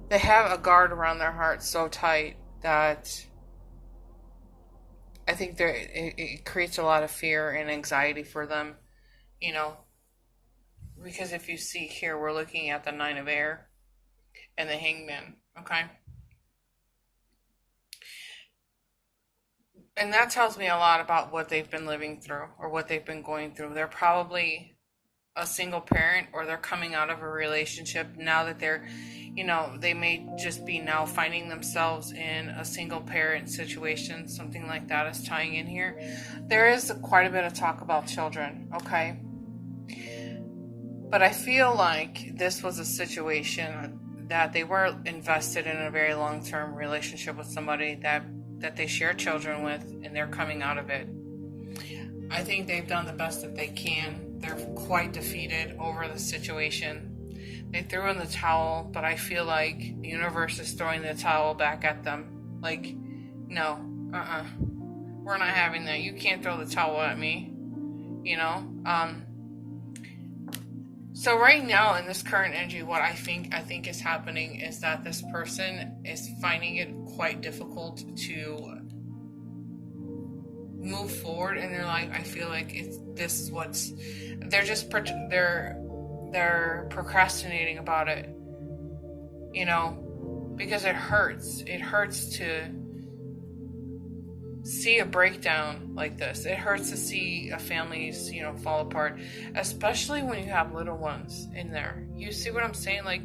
they have a guard around their heart so tight that I think it creates a lot of fear and anxiety for them, you know, because if you see here, we're looking at the Nine of Air and the Hangman, okay? And that tells me a lot about what they've been living through or what they've been going through. They're probably a single parent, or they're coming out of a relationship now that they're, you know, they may just be now finding themselves in a single parent situation. Something like that is tying in here. There is quite a bit of talk about children, okay? But I feel like this was a situation that they were invested in a very long-term relationship with somebody that they share children with, and they're coming out of it. I think they've done the best that they can. They're quite defeated over the situation. They threw in the towel, but I feel like the universe is throwing the towel back at them. Like, no, we're not having that. You can't throw the towel at me, you know? So right now in this current energy, what I think is happening is that this person is finding it quite difficult to move forward in their life. I feel like they're procrastinating about it, you know, because it hurts. It hurts to see a breakdown like this. It hurts to see a family's, you know, fall apart, especially when you have little ones in there. You see what I'm saying? Like,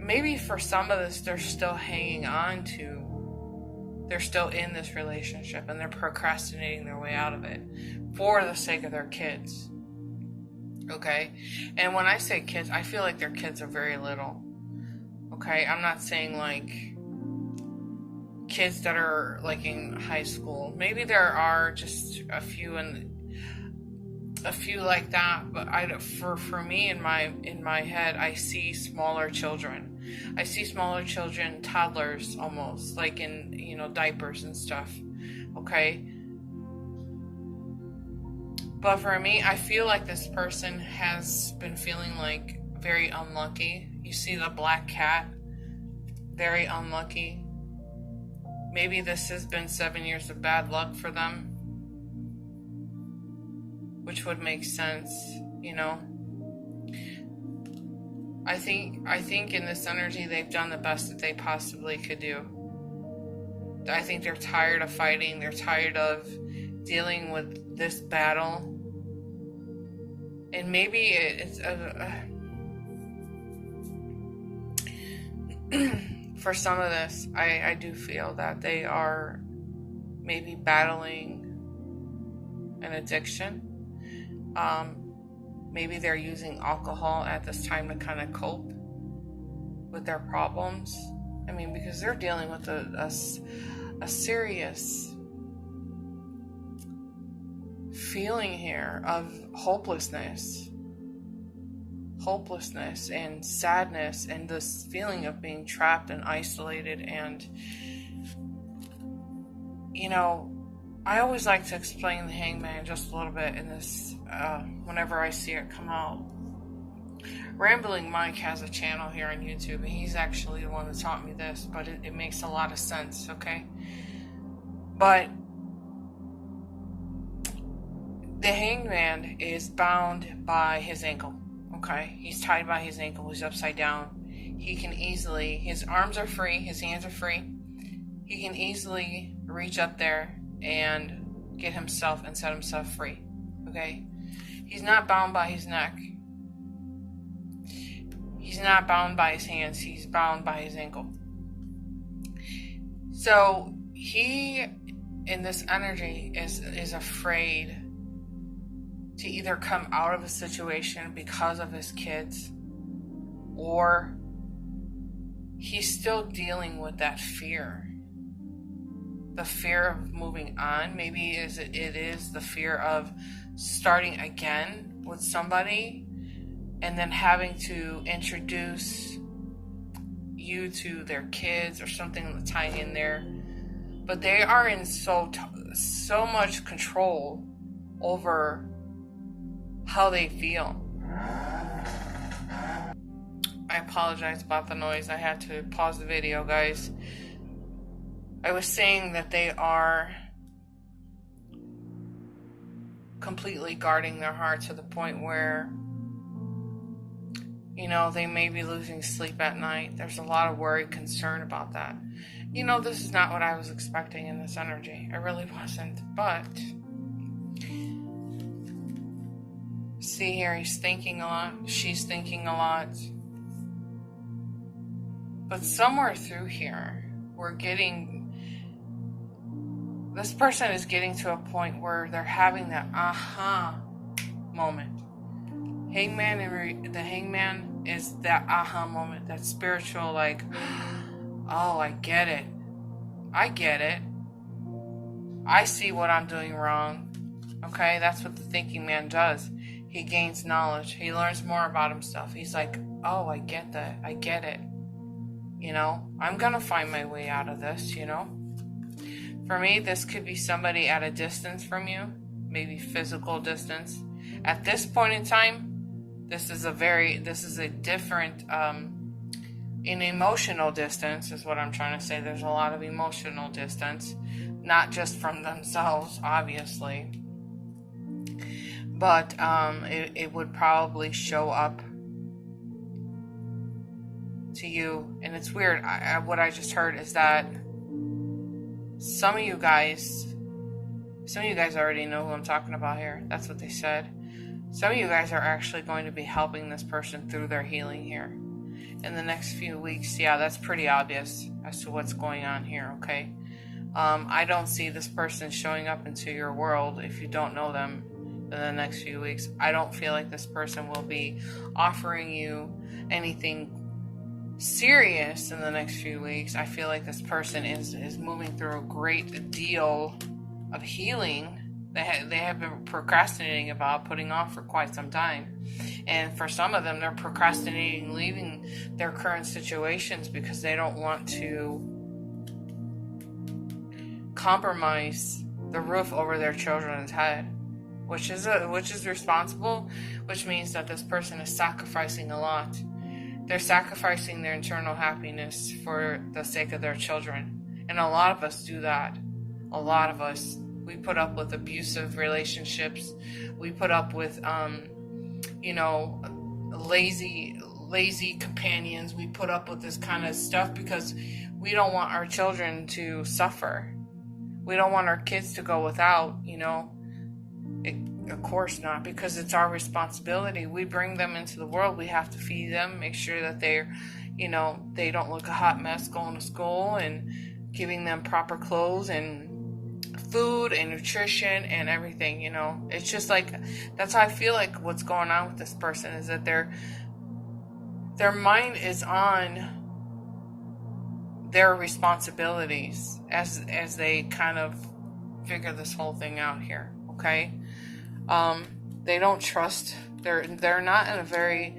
maybe for some of this, they're still hanging on to, they're still in this relationship, and they're procrastinating their way out of it for the sake of their kids. Okay? And when I say kids, I feel like their kids are very little. Okay? I'm not saying like kids that are like in high school. Maybe there are just a few like that, but for me in my head, I see smaller children. I see smaller children, toddlers almost, like in, you know, diapers and stuff. Okay? But for me, I feel like this person has been feeling like very unlucky. You see the black cat, very unlucky. Maybe this has been 7 years of bad luck for them, which would make sense, you know. I think in this energy they've done the best that they possibly could do. I think they're tired of fighting. They're tired of dealing with this battle. And maybe it's for some of this, I do feel that they are maybe battling an addiction. Maybe they're using alcohol at this time to kind of cope with their problems. I mean, because they're dealing with a serious feeling here of hopelessness and sadness, and this feeling of being trapped and isolated. And, you know, I always like to explain the Hangman just a little bit in this, whenever I see it come out. Rambling Mike has a channel here on YouTube, and he's actually the one that taught me this, but it makes a lot of sense, okay? But the Hangman is bound by his ankle, okay? He's tied by his ankle. He's upside down. He can easily, his arms are free, his hands are free. He can easily reach up there and get himself and set himself free, okay? He's not bound by his neck. He's not bound by his hands. He's bound by his ankle. So he, in this energy, is afraid to either come out of a situation because of his kids, or he's still dealing with that fear. The fear of moving on. Maybe it is the fear of starting again with somebody, and then having to introduce you to their kids or something tying in there. But they are in so much control over how they feel. I apologize about the noise. I had to pause the video, guys. I was saying that they are completely guarding their heart to the point where, you know, they may be losing sleep at night. There's a lot of worry, concern about that. You know, this is not what I was expecting in this energy. I really wasn't. But see here, he's thinking a lot. She's thinking a lot. But somewhere through here, this person is getting to a point where they're having that aha moment. The Hangman is that aha moment, that spiritual, like, oh, I get it. I see what I'm doing wrong. Okay, that's what the thinking man does. He gains knowledge. He learns more about himself. He's like, oh, I get that. I get it. You know, I'm gonna find my way out of this, you know. For me, this could be somebody at a distance from you, maybe physical distance. At this point in time, this is a different, in emotional distance is what I'm trying to say. There's a lot of emotional distance, not just from themselves, obviously, but it would probably show up to you. And it's weird. What I just heard is that some of you guys already know who I'm talking about here. That's what they said. Some of you guys are actually going to be helping this person through their healing here in the next few weeks. Yeah, that's pretty obvious as to what's going on here, okay? I don't see this person showing up into your world if you don't know them in the next few weeks. I don't feel like this person will be offering you anything serious in the next few weeks. I feel like this person is moving through a great deal of healing they have been procrastinating about, putting off for quite some time. And for some of them, they're procrastinating leaving their current situations because they don't want to compromise the roof over their children's head, which is responsible, which means that this person is sacrificing a lot. They're sacrificing their internal happiness for the sake of their children. And a lot of us do that. A lot of us. We put up with abusive relationships. We put up with, lazy lazy companions. We put up with this kind of stuff because we don't want our children to suffer. We don't want our kids to go without, Of course not, because it's our responsibility. We bring them into the world. We have to feed them, make sure that they're, they don't look a hot mess going to school, and giving them proper clothes and food and nutrition and everything, It's just like, that's how I feel like what's going on with this person is that their mind is on their responsibilities as they kind of figure this whole thing out here, okay? They don't trust, they're not in a very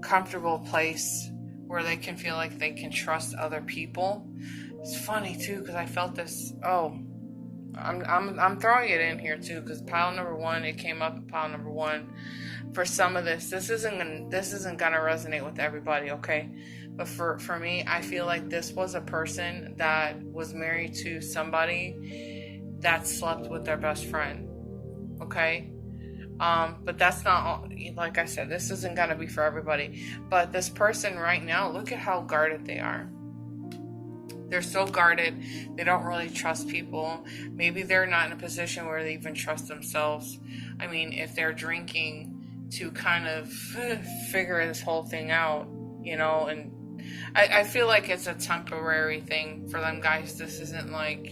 comfortable place where they can feel like they can trust other people. It's funny too, because I felt this, I'm throwing it in here too, because pile number one, it came up in pile number one. For some of this isn't gonna resonate with everybody, okay? But for me, I feel like this was a person that was married to somebody that slept with their best friend, okay? But that's not all, like I said, this isn't gonna be for everybody. But this person right now, look at how guarded they are. They're so guarded. They don't really trust people. Maybe they're not in a position where they even trust themselves. I mean, if they're drinking to kind of figure this whole thing out, and I feel like it's a temporary thing for them, guys. This isn't like,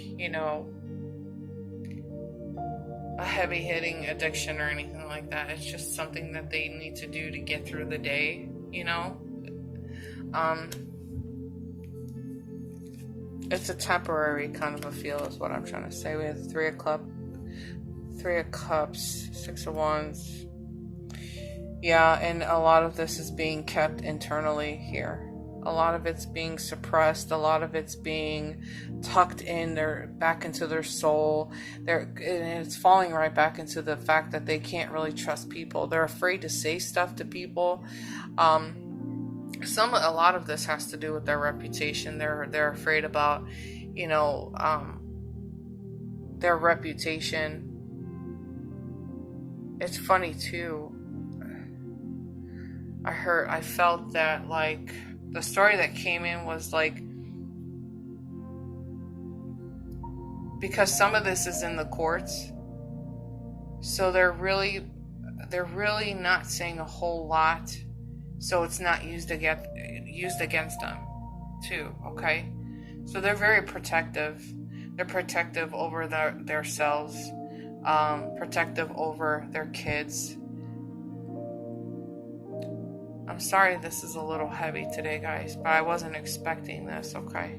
a heavy hitting addiction or anything like that. It's just something that they need to do to get through the day, It's a temporary kind of a feel is what I'm trying to say. We have the Three of Cups, Six of Wands. Yeah, and a lot of this is being kept internally here. A lot of it's being suppressed. A lot of it's being tucked in back into their soul. And it's falling right back into the fact that they can't really trust people. They're afraid to say stuff to people. A lot of this has to do with their reputation. They're afraid about, their reputation. It's funny too. I felt that, like, the story that came in was like, because some of this is in the courts, so they're really not saying a whole lot, so it's not used against them too, okay? So they're very protective. They're protective over their selves, protective over their kids. I'm sorry this is a little heavy today, guys, but I wasn't expecting this, okay?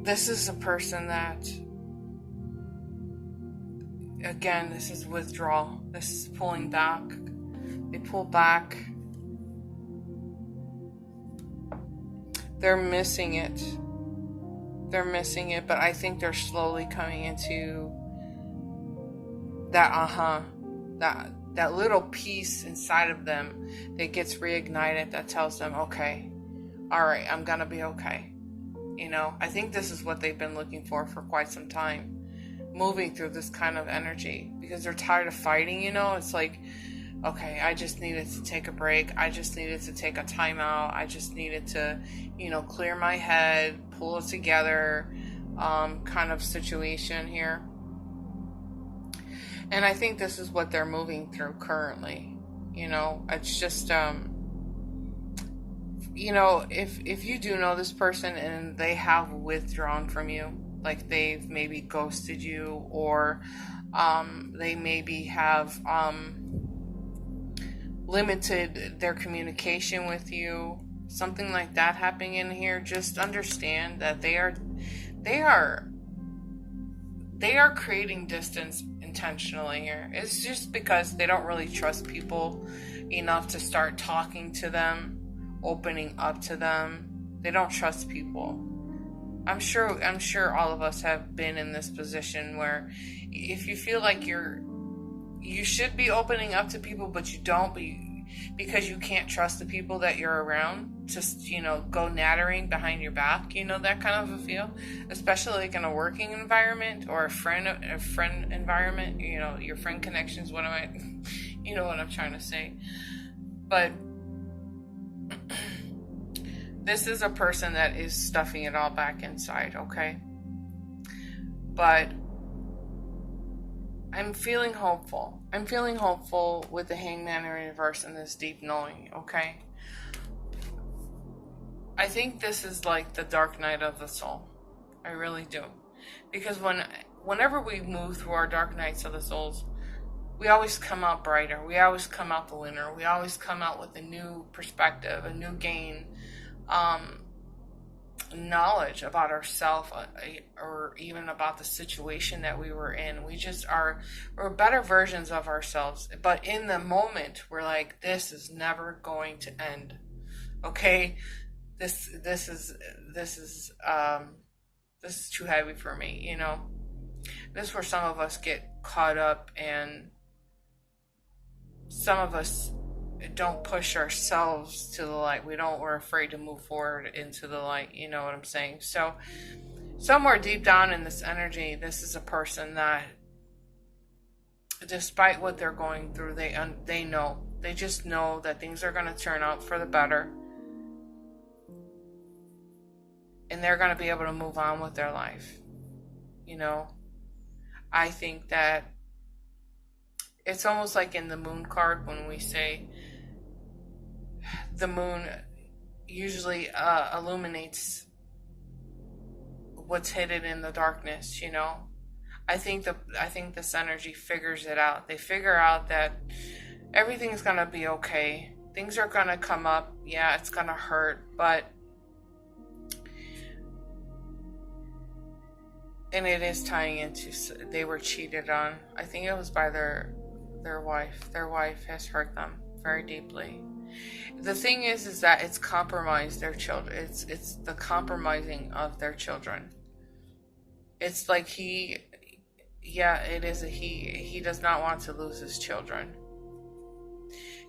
This is a person that, again, this is withdrawal. This is pulling back. They pull back. They're missing it. But I think they're slowly coming into that that little piece inside of them that gets reignited, that tells them, okay, all right, I'm gonna be okay. I think this is what they've been looking for quite some time, moving through this kind of energy, because they're tired of fighting. It's like, okay, I just needed to take a break. I just needed to take a timeout. I just needed to, clear my head, pull it together, kind of situation here. And I think this is what they're moving through currently. It's just, if you do know this person and they have withdrawn from you, like they've maybe ghosted you, or they maybe have limited their communication with you, something like that happening in here, just understand that they are creating distance intentionally here. It's just because they don't really trust people enough to start talking to them, opening up to them. They don't trust people. I'm sure all of us have been in this position where if you feel like you should be opening up to people, but you don't, but because you can't trust the people that you're around, just, go nattering behind your back, that kind of a feel, especially like in a working environment or a friend environment, your friend connections, what am I'm trying to say. But this is a person that is stuffing it all back inside, okay? But I'm feeling hopeful. I'm feeling hopeful with the Hangman in reverse and this deep knowing, okay? I think this is like the dark night of the soul. I really do. Because whenever we move through our dark nights of the souls, we always come out brighter. We always come out the winner. We always come out with a new perspective, a new gain, knowledge about ourselves, or even about the situation that we were in. We're better versions of ourselves. But in the moment, we're like, this is never going to end. Okay? This is too heavy for me, This is where some of us get caught up, and some of us don't push ourselves to the light. We're afraid to move forward into the light, you know what I'm saying? So somewhere deep down in this energy, this is a person that, despite what they're going through, they just know that things are going to turn out for the better, and they're going to be able to move on with their life. I think that it's almost like in the moon card, when we say the moon usually illuminates what's hidden in the darkness, I think this energy figures it out. They figure out that everything's going to be okay. Things are going to come up. Yeah, it's going to hurt, but and it is tying into, they were cheated on. I think it was by their wife. Their wife has hurt them very deeply. The thing is that it's compromised their children. It's the compromising of their children. It's like it is a he. He does not want to lose his children.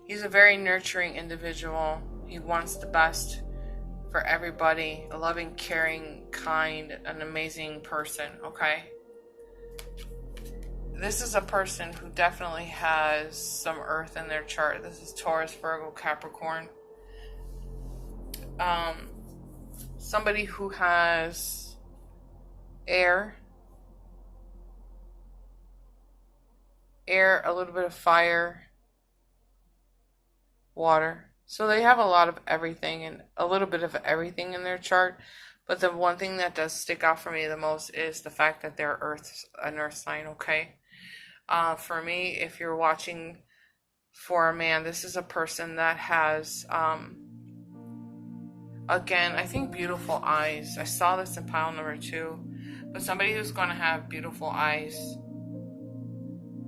He's a very nurturing individual. He wants the best for everybody, a loving, caring, kind, an amazing person, okay? This is a person who definitely has some earth in their chart. This is Taurus, Virgo, Capricorn. Somebody who has air, a little bit of fire, water. So they have a lot of everything and a little bit of everything in their chart. But the one thing that does stick out for me the most is the fact that they're an earth sign, okay? For me, if you're watching for a man, this is a person that has, again, I think beautiful eyes. I saw this in pile number 2. But somebody who's going to have beautiful eyes,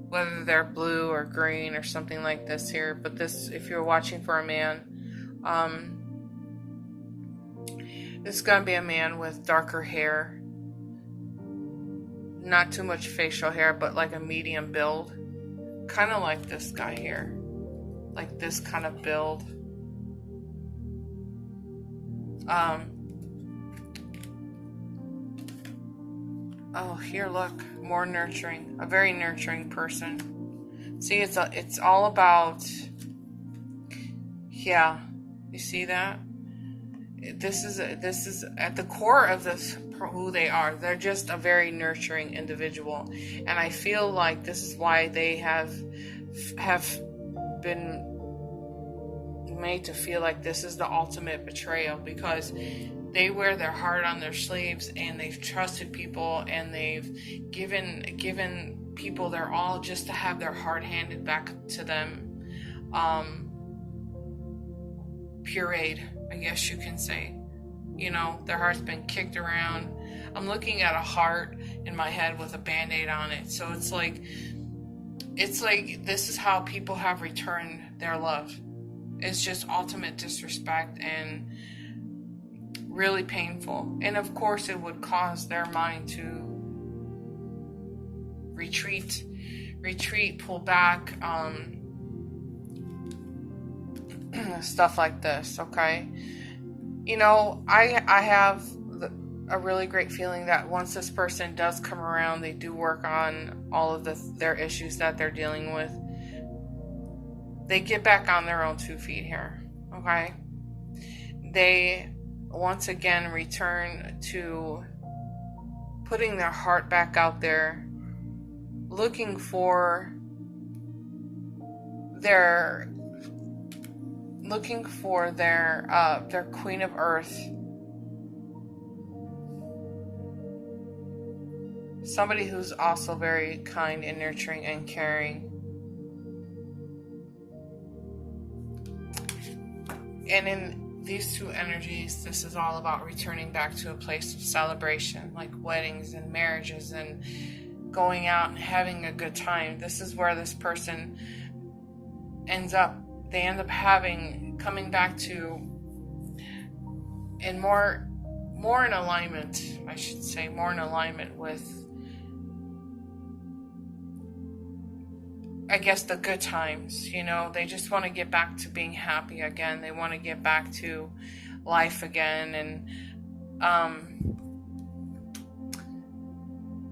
whether they're blue or green or something like this here. But this, if you're watching for a man, this is going to be a man with darker hair, not too much facial hair, but like a medium build, kind of like this guy here, like this kind of build. Oh, here, look, more nurturing, a very nurturing person. See, it's all about, yeah, you see that? This is at the core of this, who they are. They're just a very nurturing individual, and I feel like this is why they have been made to feel like this is the ultimate betrayal, because they wear their heart on their sleeves, and they've trusted people, and they've given people their all just to have their heart handed back to them, pureed, I guess you can say. Their heart's been kicked around. I'm looking at a heart in my head with a band-aid on it. So it's like this is how people have returned their love. It's just ultimate disrespect and really painful. And of course it would cause their mind to retreat, pull back, stuff like this, okay? You know, I have a really great feeling that once this person does come around, they do work on all of their issues that they're dealing with, they get back on their own 2 feet here, okay? They once again return to putting their heart back out there, looking for their Queen of Earth. Somebody who's also very kind and nurturing and caring. And in these 2 energies, this is all about returning back to a place of celebration, like weddings and marriages and going out and having a good time. This is where this person ends up. They end up coming back to, and more in alignment, I should say, more in alignment with, I guess, the good times. You know, they just want to get back to being happy again. They want to get back to life again, and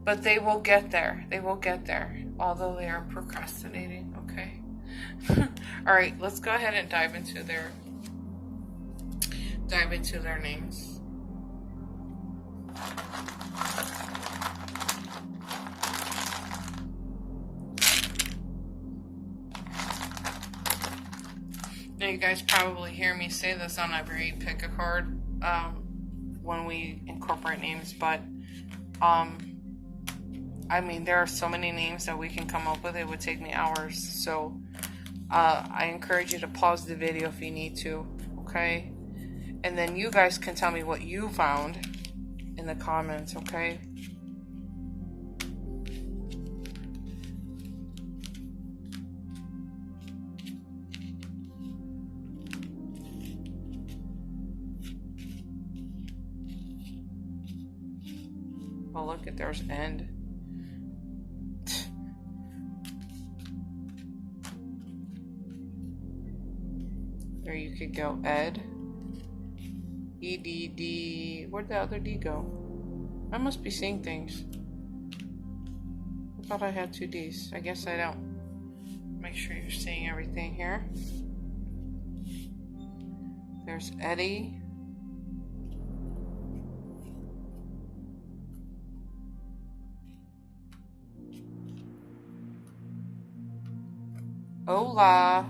but they will get there. They will get there, although they are procrastinating. Okay. All right, let's go ahead and dive into their names. Now, you guys probably hear me say this on every pick a card when we incorporate names, but I mean, there are so many names that we can come up with. It would take me hours. So I encourage you to pause the video if you need to, okay? And then you guys can tell me what you found in the comments, okay? Oh, look at, there's end. There you could go, Ed. EDD. Where'd the other D go? I must be seeing things. I thought I had 2 Ds. I guess I don't. Make sure you're seeing everything here. There's Eddie. Hola.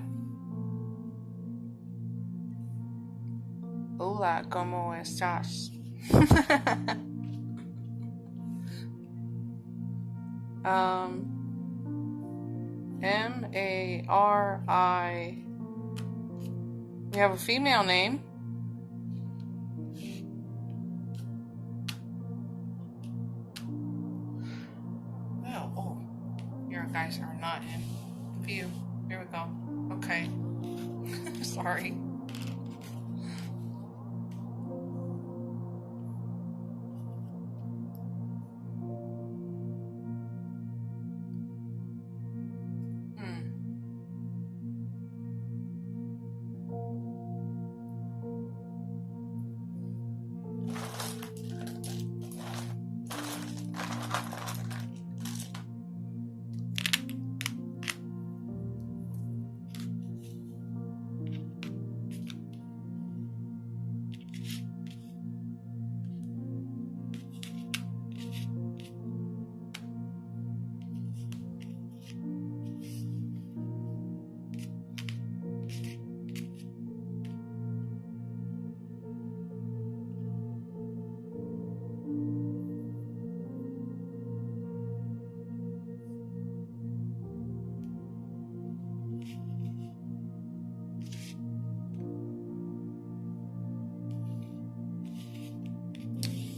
Hola, ¿cómo estás? M-A-R-I. We have a female name. Oh, your guys are not in view. Here we go. Okay. Sorry.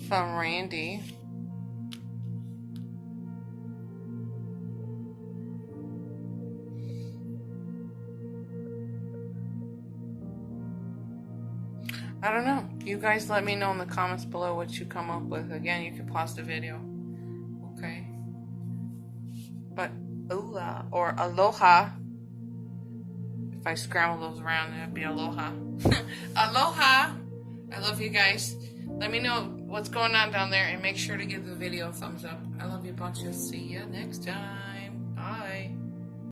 From Randy. I don't know. You guys let me know in the comments below what you come up with. Again, you can pause the video. Okay. But hola or aloha, if I scramble those around, it'd be aloha. Aloha! I love you guys. Let me know what's going on down there and make sure to give the video a thumbs up. I love you bunches. See ya next time.